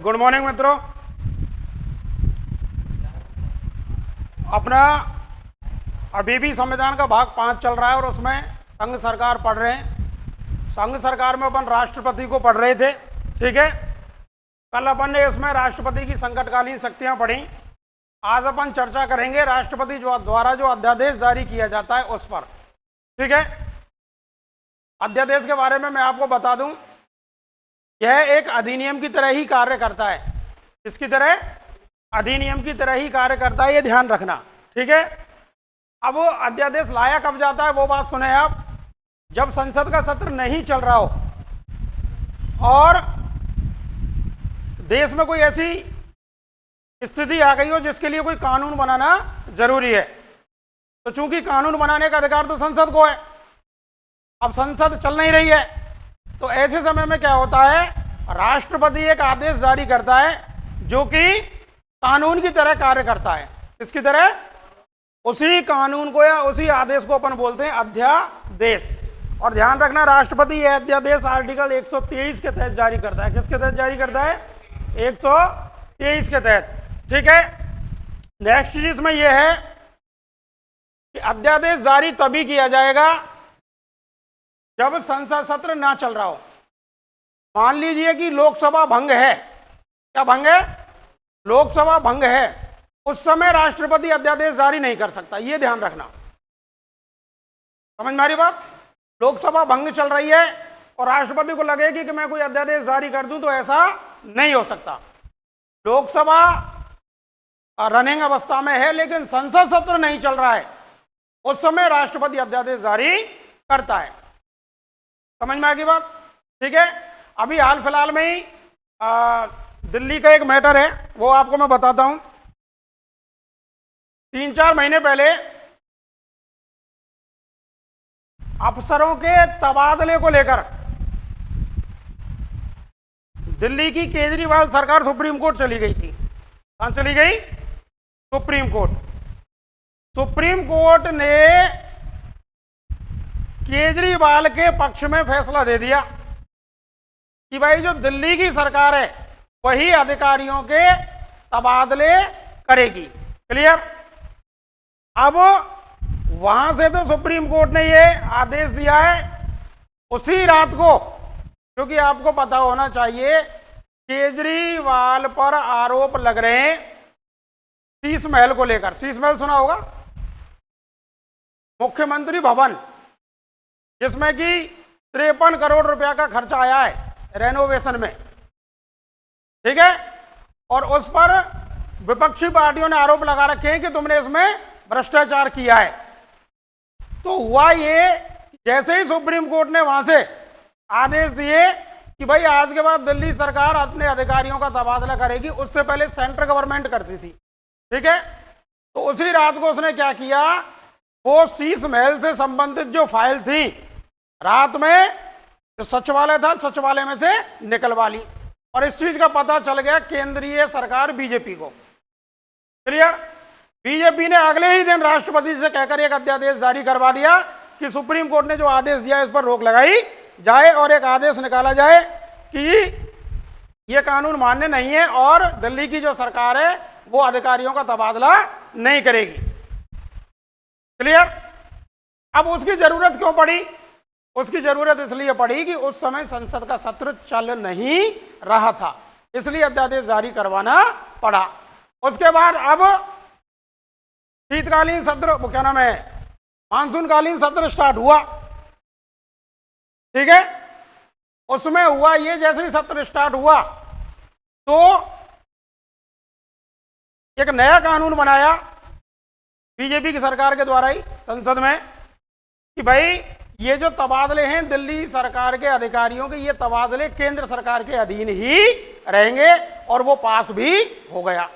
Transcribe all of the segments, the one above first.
Good morning मित्रों। अपना अभी भी संविधान का भाग 5 चल रहा है और उसमें संघ सरकार पढ़ रहे हैं। संघ सरकार में अपन राष्ट्रपति को पढ़ रहे थे, ठीक है। कल अपन ने इसमें राष्ट्रपति की संकटकालीन शक्तियां पढ़ी। आज अपन चर्चा करेंगे राष्ट्रपति द्वारा जो अध्यादेश जारी किया जाता है उस पर, ठीक है। अध्यादेश के बारे में मैं आपको बता दूं, यह एक अधिनियम की तरह ही कार्य करता है। इसकी तरह अधिनियम की तरह ही कार्य करता है, ये ध्यान रखना, ठीक है। अब अध्यादेश लाया कब जाता है वो बात सुने आप। जब संसद का सत्र नहीं चल रहा हो और देश में कोई ऐसी स्थिति आ गई हो जिसके लिए कोई कानून बनाना जरूरी है। तो चूंकि कानून बनाने का अधिकार तो संसद को है, अब संसद चल नहीं रही है, तो ऐसे समय में क्या होता है, राष्ट्रपति एक आदेश जारी करता है जो कि कानून की तरह कार्य करता है। किसकी तरह? उसी कानून को या उसी आदेश को अपन बोलते हैं अध्यादेश। और ध्यान रखना, राष्ट्रपति यह अध्यादेश आर्टिकल 123 के तहत जारी करता है। किसके तहत जारी करता है? 123 के तहत, ठीक है। नेक्स्ट चीज इसमें यह है कि अध्यादेश जारी तभी किया जाएगा जब संसद सत्र ना चल रहा हो। मान लीजिए कि लोकसभा भंग है। क्या भंग है? लोकसभा भंग है। उस समय राष्ट्रपति अध्यादेश जारी नहीं कर सकता, यह ध्यान रखना। समझ में आ रही बात? लोकसभा भंग चल रही है और राष्ट्रपति को लगेगी कि मैं कोई अध्यादेश जारी कर दूं, तो ऐसा नहीं हो सकता। लोकसभा रनिंग अवस्था में है लेकिन संसद सत्र नहीं चल रहा है, उस समय राष्ट्रपति अध्यादेश जारी करता है। समझ में आ गई बात? ठीक है। अभी हाल फिलहाल में ही दिल्ली का एक मैटर है, वो आपको मैं बताता हूं। 3-4 महीने पहले अफसरों के तबादले को लेकर दिल्ली की केजरीवाल सरकार सुप्रीम कोर्ट चली गई थी। कहां चली गई? Supreme court. सुप्रीम कोर्ट ने केजरीवाल के पक्ष में फैसला दे दिया कि भाई जो दिल्ली की सरकार है वही अधिकारियों के तबादले करेगी। क्लियर? अब वहां से तो सुप्रीम कोर्ट ने ये आदेश दिया है उसी रात को, क्योंकि आपको पता होना चाहिए केजरीवाल पर आरोप लग रहे हैं शीश महल को लेकर। शीश महल सुना होगा, मुख्यमंत्री भवन, जिसमें कि 53 करोड़ रुपया का खर्चा आया है रेनोवेशन में, ठीक है। और उस पर विपक्षी पार्टियों ने आरोप लगा रखे हैं कि तुमने इसमें भ्रष्टाचार किया है। तो हुआ ये, जैसे ही सुप्रीम कोर्ट ने वहां से आदेश दिए कि भाई आज के बाद दिल्ली सरकार अपने अधिकारियों का तबादला करेगी, उससे पहले सेंट्रल गवर्नमेंट करती थी, ठीक है। तो उसी रात को उसने क्या किया, वो शीश महल से संबंधित जो फाइल थी रात में जो सचिवालय था, सचिवालय में से निकलवा ली। और इस चीज का पता चल गया केंद्रीय सरकार बीजेपी को। क्लियर? बीजेपी ने अगले ही दिन राष्ट्रपति से कहकर एक अध्यादेश जारी करवा दिया कि सुप्रीम कोर्ट ने जो आदेश दिया इस पर रोक लगाई जाए और एक आदेश निकाला जाए कि यह कानून मान्य नहीं है और दिल्ली की जो सरकार है वो अधिकारियों का तबादला नहीं करेगी। क्लियर? अब उसकी जरूरत क्यों पड़ी? उसकी जरूरत इसलिए पड़ी कि उस समय संसद का सत्र चल नहीं रहा था, इसलिए अध्यादेश जारी करवाना पड़ा। उसके बाद अब शीतकालीन सत्र, वो क्या नाम है, मानसूनकालीन सत्र स्टार्ट हुआ, ठीक है। उसमें हुआ ये, जैसे ही सत्र स्टार्ट हुआ तो एक नया कानून बनाया बीजेपी की सरकार के द्वारा ही संसद में कि भाई ये जो तबादले हैं दिल्ली सरकार के अधिकारियों के, ये तबादले केंद्र सरकार के अधीन ही रहेंगे, और वो पास भी हो गया।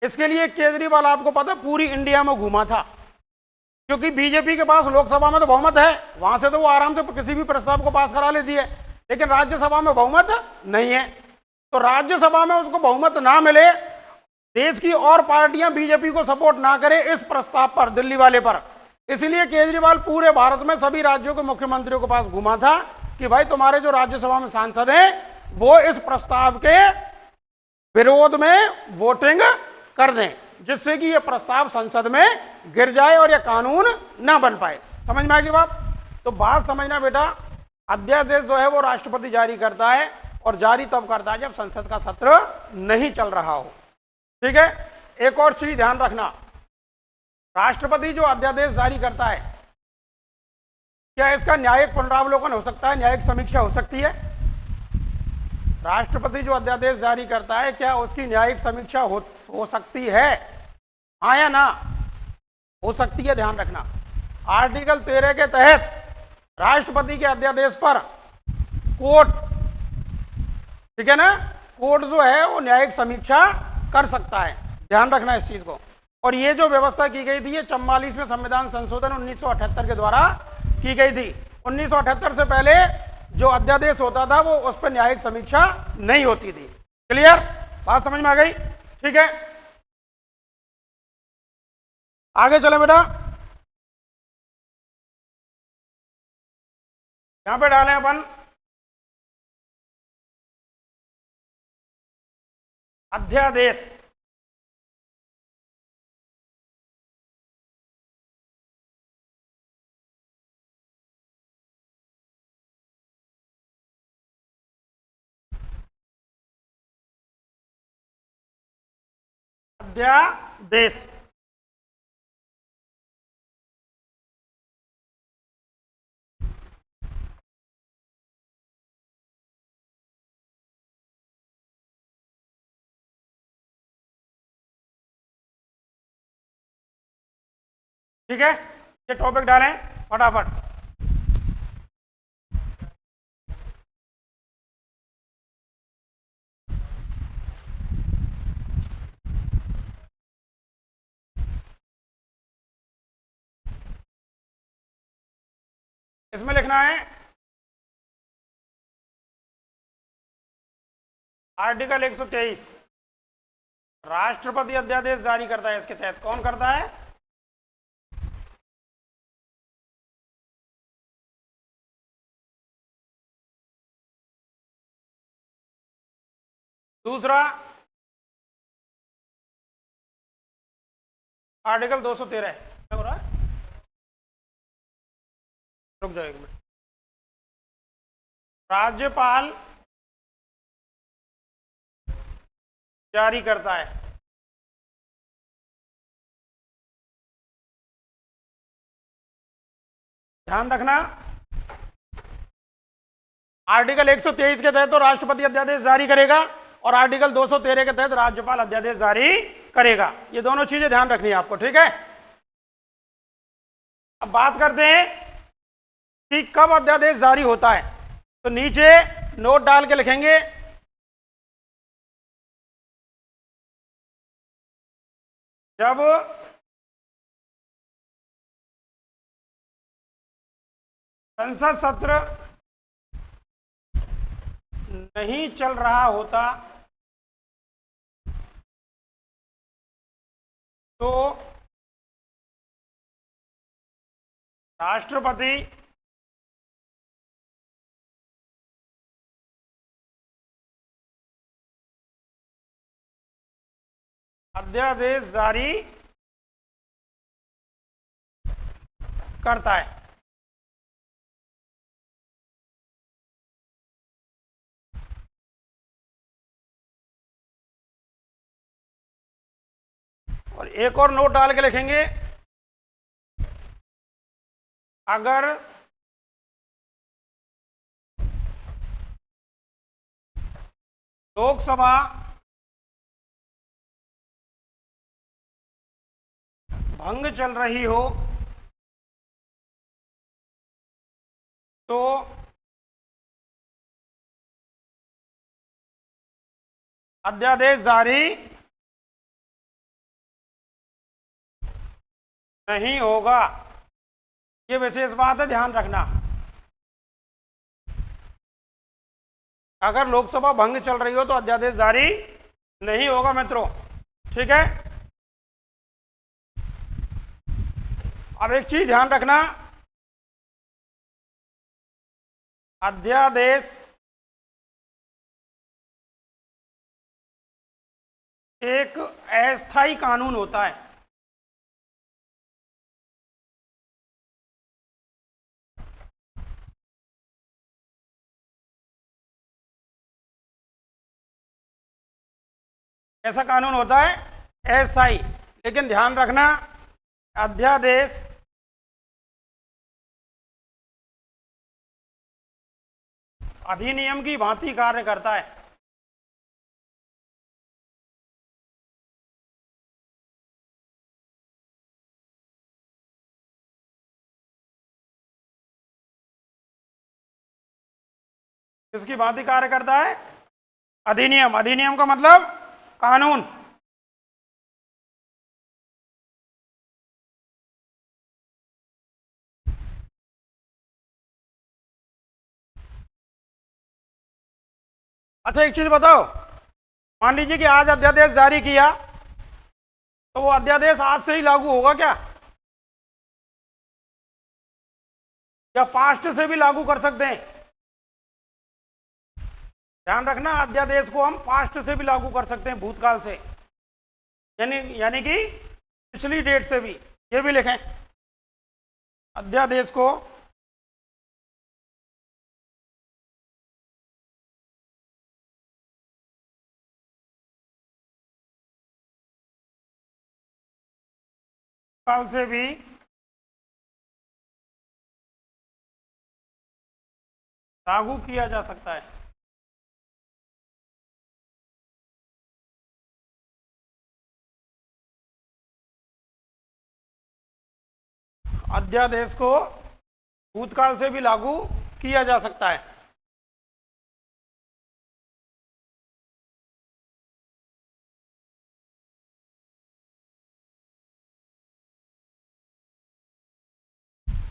इसके लिए केजरीवाल आपको पता पूरी इंडिया में घूमा था, क्योंकि बीजेपी के पास लोकसभा में तो बहुमत है, वहां से तो वो आराम से किसी भी प्रस्ताव को पास करा लेती है, लेकिन राज्यसभा में बहुमत नहीं है। तो राज्यसभा में उसको बहुमत ना मिले, देश की और पार्टियां बीजेपी को सपोर्ट ना करे इस प्रस्ताव पर, दिल्ली वाले पर, इसलिए केजरीवाल पूरे भारत में सभी राज्यों के मुख्यमंत्रियों के पास घुमा था कि भाई तुम्हारे जो राज्यसभा में सांसद हैं वो इस प्रस्ताव के विरोध में वोटिंग कर दें, जिससे कि यह प्रस्ताव संसद में गिर जाए और यह कानून ना बन पाए। समझ में आ गई बात? तो बात समझना बेटा, अध्यादेश जो है वो राष्ट्रपति जारी करता है, और जारी तब करता है जब संसद का सत्र नहीं चल रहा हो। ठीक है। एक और चीज ध्यान रखना, राष्ट्रपति जो अध्यादेश जारी करता है, क्या इसका न्यायिक पुनरावलोकन हो सकता है, न्यायिक समीक्षा हो सकती है? राष्ट्रपति जो अध्यादेश जारी करता है, क्या उसकी न्यायिक समीक्षा हो सकती है? हाँ या ना? हो सकती है, ध्यान रखना। आर्टिकल 13 के तहत राष्ट्रपति के अध्यादेश पर कोर्ट, ठीक है ना, कोर्ट जो है वो न्यायिक समीक्षा कर सकता है। ध्यान रखना इस चीज को। और ये जो व्यवस्था की गई थी, ये 44वें संविधान संशोधन 1978 के द्वारा की गई थी। 1978 से पहले जो अध्यादेश होता था वो उस पर न्यायिक समीक्षा नहीं होती थी। क्लियर? बात समझ में आ गई? ठीक है, आगे चले बेटा। यहां पे डालें अपन अध्यादेश। अध्यादेश ठीक है, ये टॉपिक डालें फटाफट। इसमें लिखना है आर्टिकल 123, राष्ट्रपति अध्यादेश जारी करता है। इसके तहत कौन करता है? दूसरा आर्टिकल 213, क्या हो रहा है? रुक जाओ एक मिनट। राज्यपाल जारी करता है। ध्यान रखना, आर्टिकल 123 के तहत तो राष्ट्रपति अध्यादेश जारी करेगा, और आर्टिकल 213 के तहत राज्यपाल अध्यादेश जारी करेगा। ये दोनों चीजें ध्यान रखनी है आपको। ठीक है, अब बात करते हैं कि कब अध्यादेश जारी होता है। तो नीचे नोट डाल के लिखेंगे, जब संसद सत्र नहीं चल रहा होता तो राष्ट्रपति अध्यादेश जारी करता है। और एक और नोट डाल के लिखेंगे, अगर लोकसभा भंग चल रही हो तो अध्यादेश जारी नहीं होगा। ये विशेष बात है, ध्यान रखना। अगर लोकसभा भंग चल रही हो तो अध्यादेश जारी नहीं होगा मित्रों। ठीक है, अब एक चीज ध्यान रखना, अध्यादेश एक अस्थायी कानून होता है। ऐसा कानून होता है अस्थायी, लेकिन ध्यान रखना अध्यादेश अधिनियम की भांति कार्य करता है। किसकी भांति कार्य करता है? अधिनियम। अधिनियम का मतलब कानून। अच्छा एक चीज बताओ, मान लीजिए कि आज अध्यादेश जारी किया, तो वो अध्यादेश आज से ही लागू होगा क्या, या पास्ट से भी लागू कर सकते हैं? ध्यान रखना, अध्यादेश को हम पास्ट से भी लागू कर सकते हैं, भूतकाल से, यानी कि पिछली डेट से भी। ये भी लिखें, अध्यादेश को काल से भी लागू किया जा सकता है। अध्यादेश को भूतकाल से भी लागू किया जा सकता है।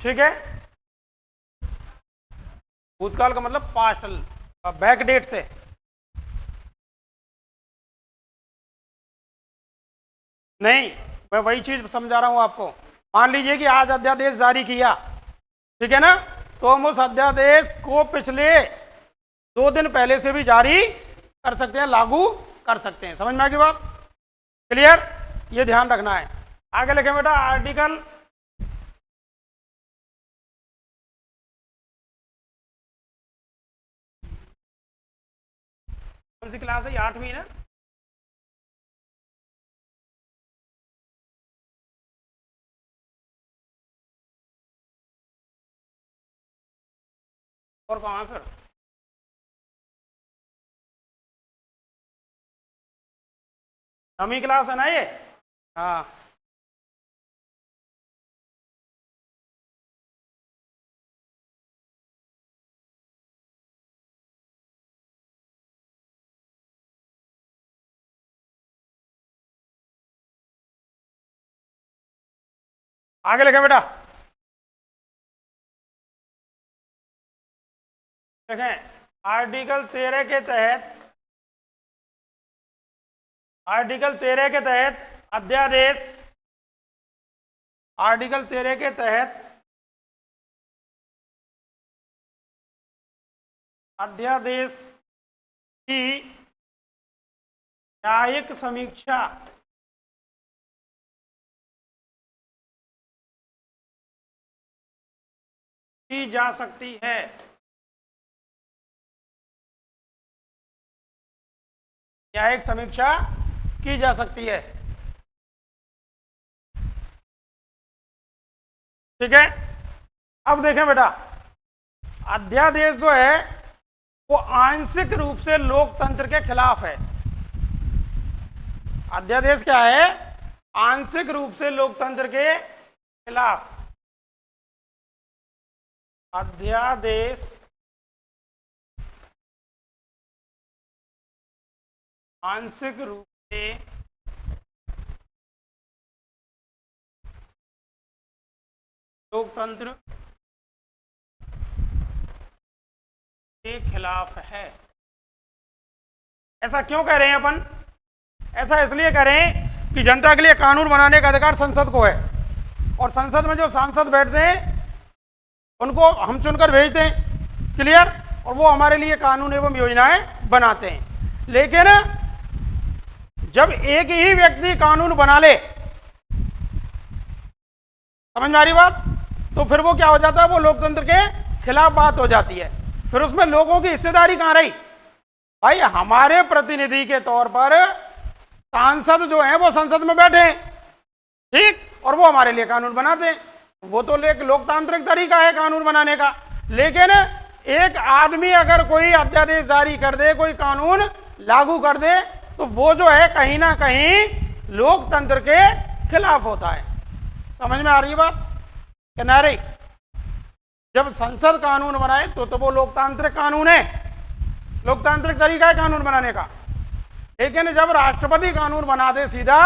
ठीक है, भूतकाल का मतलब पास्ट, बैक डेट से। नहीं, मैं वही चीज समझा रहा हूं आपको। मान लीजिए कि आज अध्यादेश जारी किया, ठीक है ना, तो हम उस अध्यादेश को पिछले 2 दिन पहले से भी जारी कर सकते हैं, लागू कर सकते हैं। समझ में आ गई बात? क्लियर? ये ध्यान रखना है। आगे लिखें बेटा, आर्टिकल कौन सी क्लास है? 8वीं ना? और कहाँ फिर? नवीं क्लास है ना ये? हाँ, आगे लिखें बेटा, देखें आर्टिकल 13 के तहत, आर्टिकल 13 के तहत अध्यादेश, आर्टिकल 13 के तहत अध्यादेश की न्यायिक समीक्षा की जा सकती है। न्यायिक समीक्षा की जा सकती है। ठीक है, अब देखें बेटा, अध्यादेश जो है वो आंशिक रूप से लोकतंत्र के खिलाफ है। अध्यादेश क्या है? आंशिक रूप से लोकतंत्र के खिलाफ। अध्यादेश आंशिक रूप से लोकतंत्र के खिलाफ है। ऐसा क्यों कह रहे हैं अपन? ऐसा इसलिए कह रहे हैं कि जनता के लिए कानून बनाने का अधिकार संसद को है, और संसद में जो सांसद बैठते हैं उनको हम चुनकर भेजते हैं। क्लियर? और वो हमारे लिए कानून एवं योजनाएं बनाते हैं। लेकिन जब एक ही व्यक्ति कानून बना ले, समझ में आ रही बात, तो फिर वो क्या हो जाता है, वो लोकतंत्र के खिलाफ बात हो जाती है। फिर उसमें लोगों की हिस्सेदारी कहां रही? भाई हमारे प्रतिनिधि के तौर पर सांसद जो हैं वो संसद में बैठे हैं, ठीक, और वो हमारे लिए कानून बनाते हैं। वो तो एक लोकतांत्रिक तरीका है कानून बनाने का। लेकिन एक आदमी अगर कोई अध्यादेश जारी कर दे, कोई कानून लागू कर दे, तो वो जो है कहीं ना कहीं लोकतंत्र के खिलाफ होता है। समझ में आ रही बात कि ना रही? जब संसद कानून बनाए तो वो लोकतांत्रिक कानून है, लोकतांत्रिक तरीका है कानून बनाने का। लेकिन जब राष्ट्रपति कानून बना दे सीधा,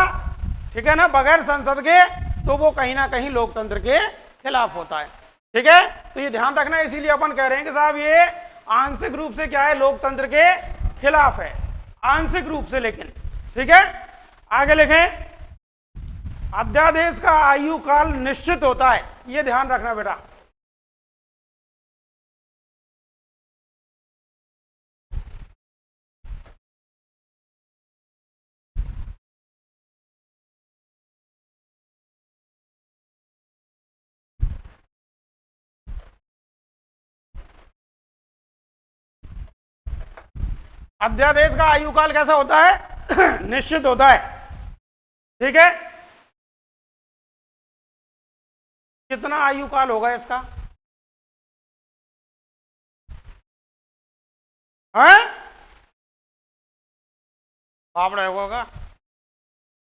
ठीक है ना, बगैर संसद के, तो वो कहीं ना कहीं लोकतंत्र के खिलाफ होता है। ठीक है, तो ये ध्यान रखना। इसीलिए अपन कह रहे हैं कि साहब ये आंशिक रूप से क्या है, लोकतंत्र के खिलाफ है, आंशिक रूप से। लेकिन ठीक है, आगे लिखें, अध्यादेश का आयु काल निश्चित होता है, ये ध्यान रखना बेटा। अध्यादेश का आयु काल कैसा होता है? निश्चित होता है। ठीक है, कितना आयु काल होगा इसका? हैं? बाप रे, होगा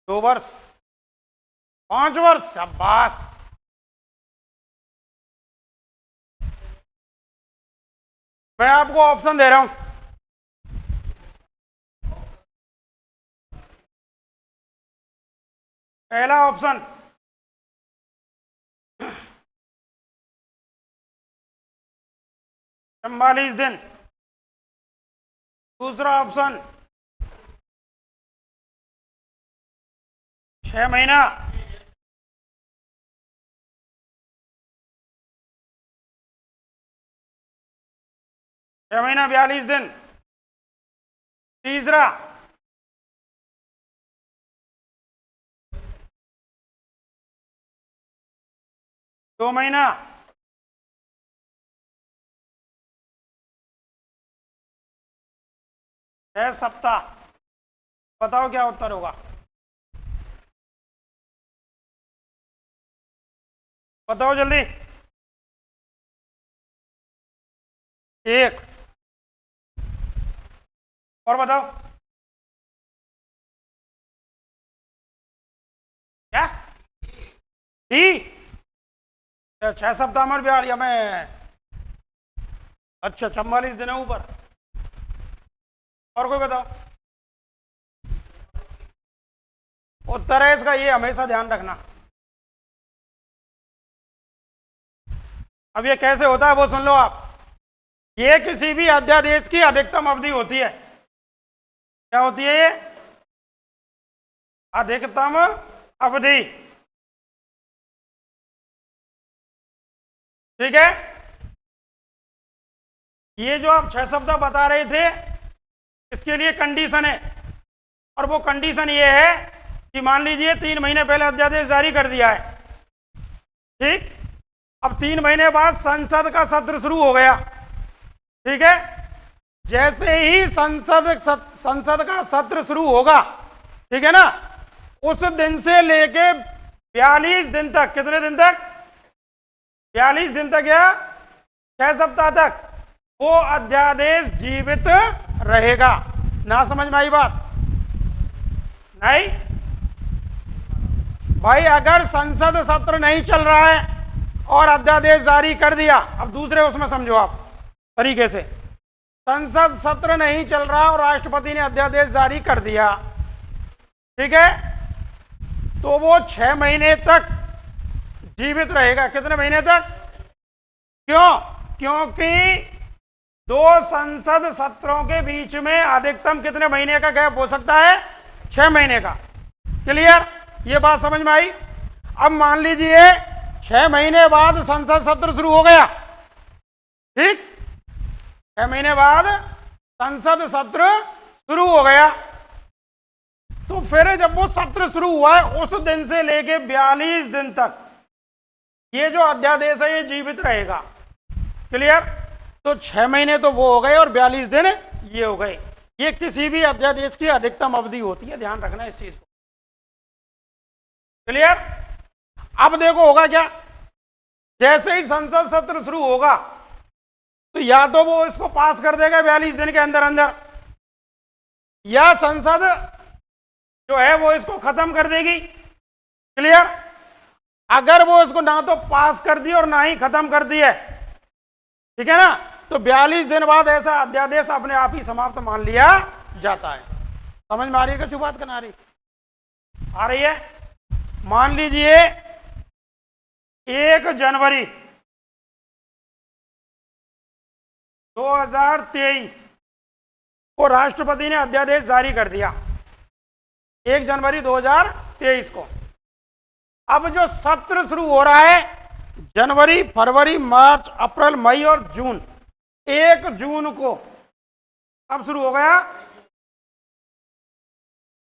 2 वर्ष, 5 वर्ष, शाबाश। मैं आपको ऑप्शन दे रहा हूं। पहला ऑप्शन 44 दिन, दूसरा ऑप्शन 6 महीना, छह महीना 42 दिन, तीसरा 2 महीना, छह सप्ताह। बताओ क्या उत्तर होगा? बताओ जल्दी। 1 और बताओ क्या? 6 सप्ताह में बिहार या में? अच्छा, 44 दिन है ऊपर। और कोई बताओ? उत्तर है इसका ये, हमेशा ध्यान रखना। अब ये कैसे होता है वो सुन लो आप। ये किसी भी अध्यादेश की अधिकतम अवधि होती है। क्या होती है ये? अधिकतम अवधि। ठीक है, ये जो आप 6 सप्ताह बता रहे थे, इसके लिए कंडीशन है, और वो कंडीशन ये है कि मान लीजिए 3 महीने पहले अध्यादेश जारी कर दिया है, ठीक, अब 3 महीने बाद संसद का सत्र शुरू हो गया। ठीक है, जैसे ही संसद का सत्र शुरू होगा, ठीक है ना, उस दिन से लेके 42 दिन तक, कितने दिन तक? 42 दिन तक या 6 सप्ताह तक वो अध्यादेश जीवित रहेगा। ना समझ में आई बात? नहीं भाई, अगर संसद सत्र नहीं चल रहा है और अध्यादेश जारी कर दिया, अब दूसरे उसमें समझो आप तरीके से, संसद सत्र नहीं चल रहा और राष्ट्रपति ने अध्यादेश जारी कर दिया, ठीक है, तो वो 6 महीने तक जीवित रहेगा। कितने महीने तक? क्यों? क्योंकि 2 संसद सत्रों के बीच में अधिकतम कितने महीने का गैप हो सकता है? 6 महीने का। क्लियर? ये बात समझ में आई? अब मान लीजिए 6 महीने बाद संसद सत्र शुरू हो गया, ठीक, 6 महीने बाद संसद सत्र शुरू हो गया, तो फिर जब वो सत्र शुरू हुआ है उस दिन से लेके 42 दिन तक ये जो अध्यादेश है ये जीवित रहेगा। क्लियर? तो 6 महीने तो वो हो गए और 42 दिन ये हो गए। ये किसी भी अध्यादेश की अधिकतम अवधि होती है, ध्यान रखना इस चीज को। क्लियर? अब देखो होगा क्या, जैसे ही संसद सत्र शुरू होगा तो या तो वो इसको पास कर देगा 42 दिन के अंदर अंदर, या संसद जो है वो इसको खत्म कर देगी। क्लियर? अगर वो इसको ना तो पास कर दी और ना ही खत्म कर दी है, ठीक है ना, तो 42 दिन बाद ऐसा अध्यादेश अपने आप ही समाप्त मान लिया जाता है। समझ में आ रही है क्या बात करना आ रही है? मान लीजिए 1 जनवरी 2023 को राष्ट्रपति ने अध्यादेश जारी कर दिया, 1 जनवरी 2023 को। अब जो सत्र शुरू हो रहा है जनवरी, फरवरी, मार्च, अप्रैल, मई और जून, 1 जून को अब शुरू हो गया,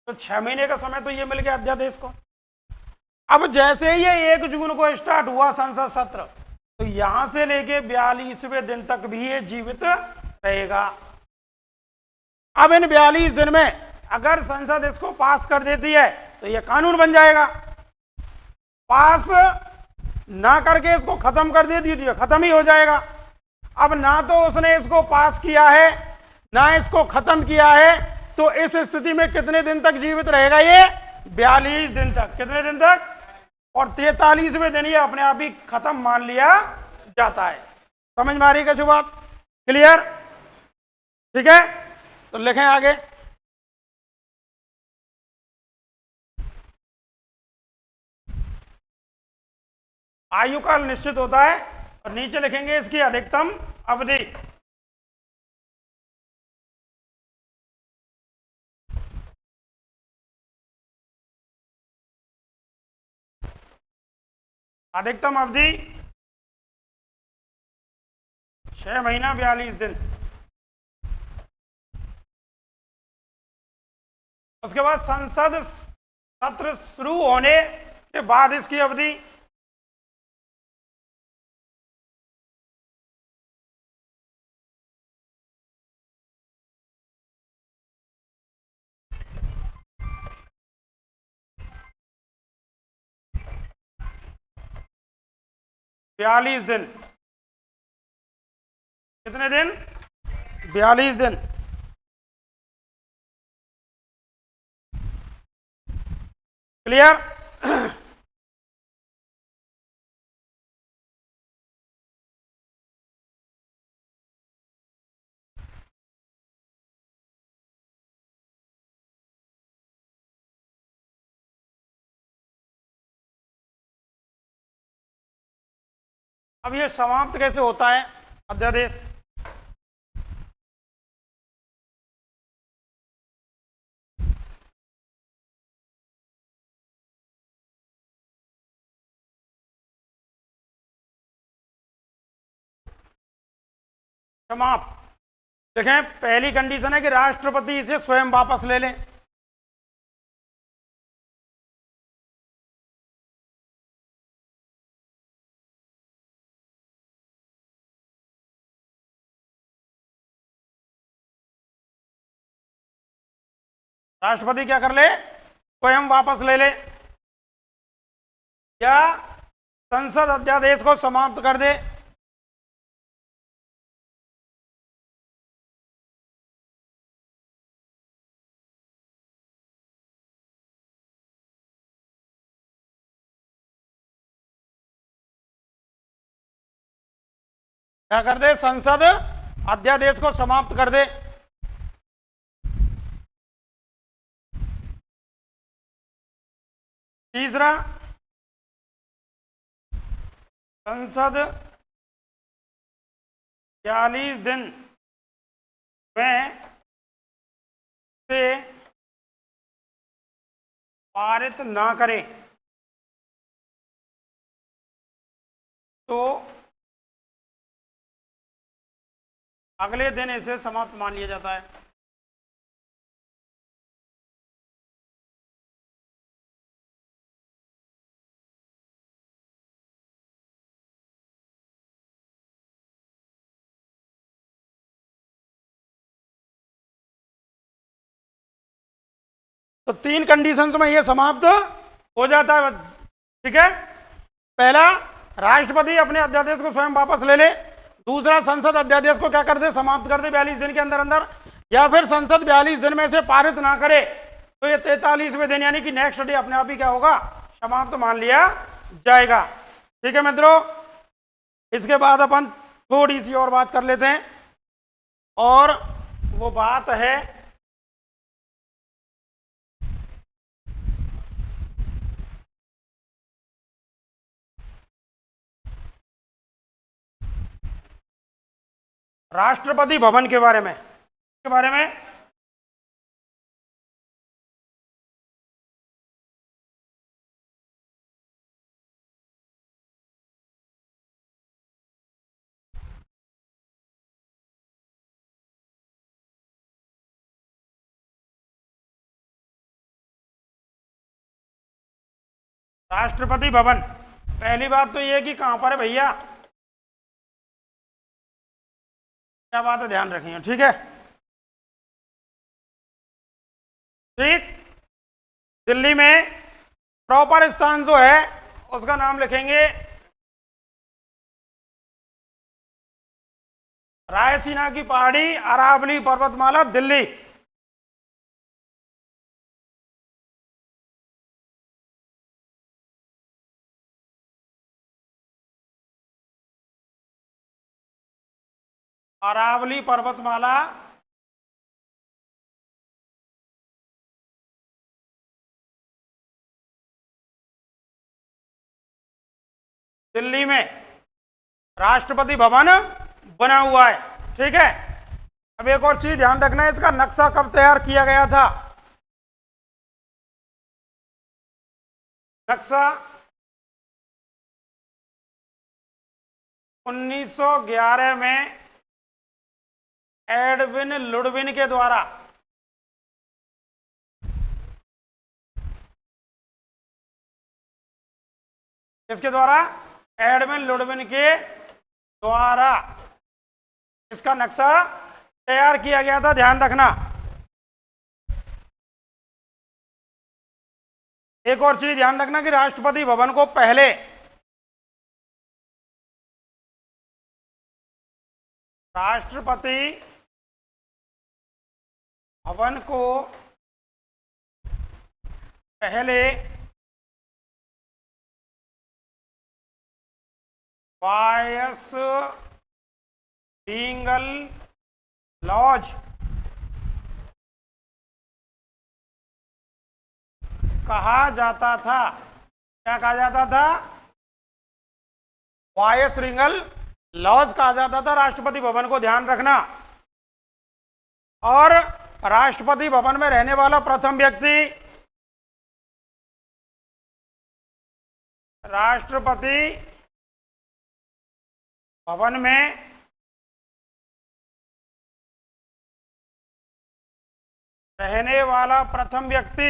तो 6 महीने का समय तो ये मिल गया अध्यादेश को। अब जैसे ही ये 1 जून को स्टार्ट हुआ संसद सत्र, तो यहां से लेके 42वें दिन तक भी ये जीवित रहेगा। अब इन 42 दिन में अगर संसद इसको पास कर देती है तो ये कानून बन जाएगा, पास ना करके इसको खत्म कर देती तो ये खत्म ही हो जाएगा। अब ना तो उसने इसको पास किया है ना इसको खत्म किया है, तो इस स्थिति में कितने दिन तक जीवित रहेगा ये? 42 दिन तक। कितने दिन तक? और 43वें दिन ये अपने आप ही खत्म मान लिया जाता है। समझ में आ रही है बात? क्लियर? ठीक है, तो लिखें आगे। आयु काल निश्चित होता है और नीचे लिखेंगे इसकी अधिकतम अवधि। अधिकतम अवधि 6 महीना 42 दिन। उसके बाद संसद सत्र शुरू होने के बाद इसकी अवधि 42 दिन। कितने दिन? 42 दिन। क्लियर? अब ये समाप्त कैसे होता है अध्यादेश? समाप्त देखें, पहली कंडीशन है कि राष्ट्रपति इसे स्वयं वापस ले लें। राष्ट्रपति क्या कर ले? स्वयं वापस ले ले, या संसद अध्यादेश को समाप्त कर दे। क्या कर दे? संसद अध्यादेश को समाप्त कर दे। तीसरा, संसद 42 दिन में से पारित ना करे तो अगले दिन इसे समाप्त मान लिया जाता है। तो 3 कंडीशंस में ये समाप्त हो जाता है। ठीक है, पहला, राष्ट्रपति अपने अध्यादेश को स्वयं वापस ले ले। दूसरा, संसद अध्यादेश को क्या कर दे, समाप्त कर दे 42 दिन के अंदर अंदर। या फिर संसद 42 दिन में से पारित ना करे तो ये 43वें दिन यानी कि नेक्स्ट डे अपने आप ही क्या होगा, समाप्त मान लिया जाएगा। ठीक है मित्रों, इसके बाद अपन थोड़ी सी और बात कर लेते हैं, और वो बात है राष्ट्रपति भवन के बारे में। राष्ट्रपति भवन, पहली बात तो ये कि कहां पर है भैया, क्या बात है, ध्यान रखिए। ठीक है, ठीक, दिल्ली में प्रॉपर स्थान जो है उसका नाम लिखेंगे रायसीना की पहाड़ी, अरावली पर्वतमाला, दिल्ली। अरावली पर्वतमाला दिल्ली में राष्ट्रपति भवन बना हुआ है। ठीक है, अब एक और चीज ध्यान रखना है, इसका नक्शा कब तैयार किया गया था। नक्शा 1911 में एडविन लुडविन के द्वारा। किसके द्वारा, एडविन लुडविन के द्वारा इसका नक्शा तैयार किया गया था, ध्यान रखना। एक और चीज ध्यान रखना कि राष्ट्रपति भवन को पहले राष्ट्रपति भवन को पहले वायस रिंगल लॉज कहा जाता था। क्या कहा जाता था, वायस रिंगल लॉज कहा जाता था राष्ट्रपति भवन को, ध्यान रखना। और राष्ट्रपति भवन में रहने वाला प्रथम व्यक्ति राष्ट्रपति भवन में रहने वाला प्रथम व्यक्ति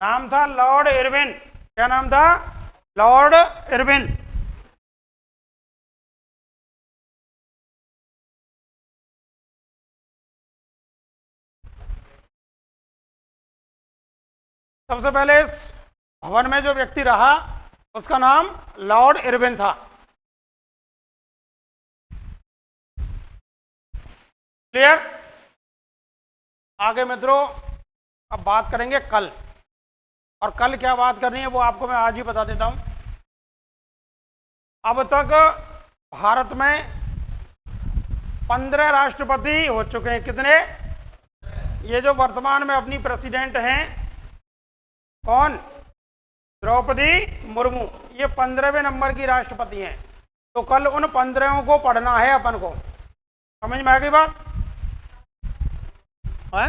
नाम था लॉर्ड इरविन। क्या नाम था, लॉर्ड इरविन। सबसे पहले इस भवन में जो व्यक्ति रहा उसका नाम लॉर्ड इरविन था। क्लियर। आगे मित्रों अब बात करेंगे कल, और कल क्या बात करनी है वो आपको मैं आज ही बता देता हूं। अब तक भारत में 15 राष्ट्रपति हो चुके हैं। कितने, ये जो वर्तमान में अपनी प्रेसिडेंट हैं कौन, द्रौपदी मुर्मू, ये 15वें नंबर की राष्ट्रपति हैं। तो कल उन 15 को पढ़ना है अपन को। समझ में आ गई बात है?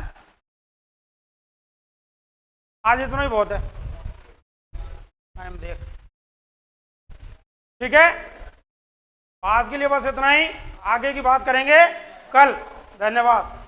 आज इतना ही बहुत है, टाइम देख। ठीक है, आज के लिए बस इतना ही, आगे की बात करेंगे कल। धन्यवाद।